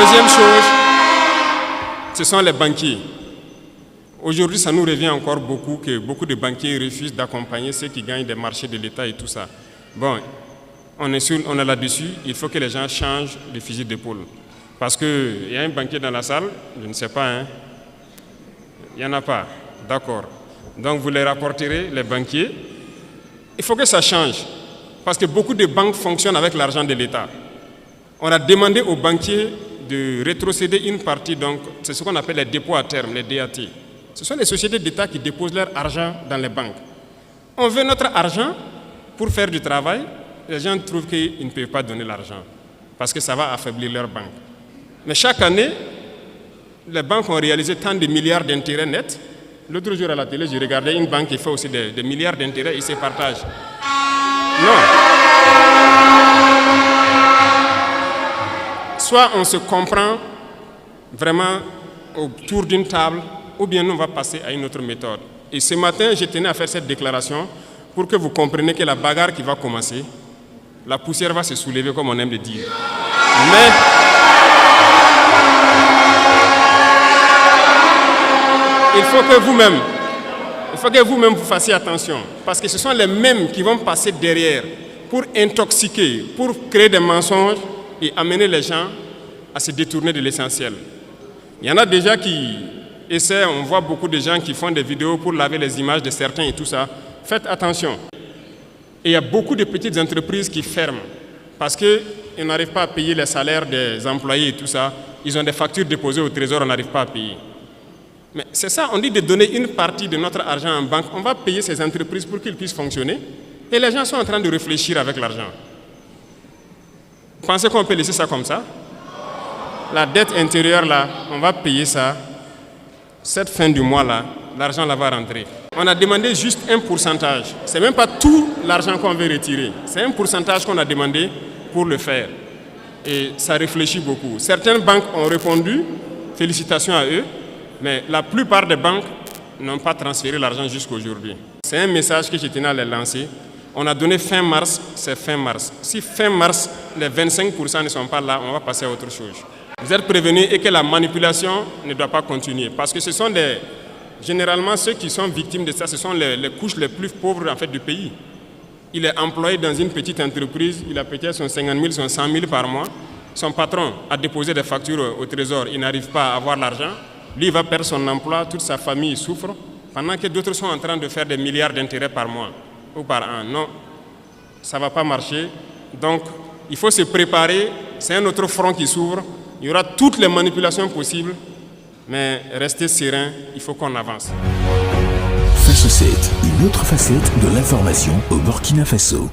deuxième chose, ce sont les banquiers. Aujourd'hui, ça nous revient encore beaucoup que beaucoup de banquiers refusent d'accompagner ceux qui gagnent des marchés de l'État et tout ça. Bon, on est là-dessus, il faut que les gens changent de fusil d'épaule. Parce qu'il y a un banquier dans la salle, je ne sais pas, hein. Il n'y en a pas, d'accord. Donc vous les rapporterez, les banquiers. Il faut que ça change, parce que beaucoup de banques fonctionnent avec l'argent de l'État. On a demandé aux banquiers de rétrocéder une partie, donc c'est ce qu'on appelle les dépôts à terme, les DAT. Ce sont les sociétés d'État qui déposent leur argent dans les banques. On veut notre argent pour faire du travail. Les gens trouvent qu'ils ne peuvent pas donner l'argent, parce que ça va affaiblir leur banque. Mais chaque année, les banques ont réalisé tant de milliards d'intérêts nets. L'autre jour à la télé, j'ai regardé une banque qui fait aussi des milliards d'intérêts et se partage. Non. Soit on se comprend vraiment autour d'une table, ou bien nous on va passer à une autre méthode. Et ce matin, je tenais à faire cette déclaration pour que vous compreniez que la bagarre qui va commencer, la poussière va se soulever comme on aime le dire. Mais il faut que vous-même vous fassiez attention, parce que ce sont les mêmes qui vont passer derrière pour intoxiquer, pour créer des mensonges et amener les gens à se détourner de l'essentiel. Il y en a déjà qui essaient, on voit beaucoup de gens qui font des vidéos pour laver les images de certains et tout ça. Faites attention. Et il y a beaucoup de petites entreprises qui ferment parce qu'ils n'arrivent pas à payer les salaires des employés et tout ça. Ils ont des factures déposées au trésor, on n'arrive pas à payer. Mais c'est ça, on dit de donner une partie de notre argent en banque. On va payer ces entreprises pour qu'ils puissent fonctionner. Et les gens sont en train de réfléchir avec l'argent. Vous pensez qu'on peut laisser ça comme ça? La dette intérieure, là, on va payer ça. Cette fin du mois, là, l'argent là va rentrer. On a demandé juste un pourcentage. Ce n'est même pas tout l'argent qu'on veut retirer. C'est un pourcentage qu'on a demandé pour le faire. Et ça réfléchit beaucoup. Certaines banques ont répondu, félicitations à eux. Mais la plupart des banques n'ont pas transféré l'argent jusqu'à aujourd'hui. C'est un message que je tenais à les lancer. On a donné fin mars, c'est fin mars. Si fin mars, les 25% ne sont pas là, on va passer à autre chose. Vous êtes prévenus et que la manipulation ne doit pas continuer. Parce que ce sont généralement ceux qui sont victimes de ça, ce sont les couches les plus pauvres en fait, du pays. Il est employé dans une petite entreprise, il a peut-être son 50 000, son 100 000 par mois. Son patron a déposé des factures au trésor, il n'arrive pas à avoir l'argent. Lui, il va perdre son emploi, toute sa famille souffre, pendant que d'autres sont en train de faire des milliards d'intérêts par mois ou par an. Non, ça ne va pas marcher. Donc, il faut se préparer. C'est un autre front qui s'ouvre. Il y aura toutes les manipulations possibles, mais restez serein, il faut qu'on avance. Face 7, une autre facette de l'information au Burkina Faso.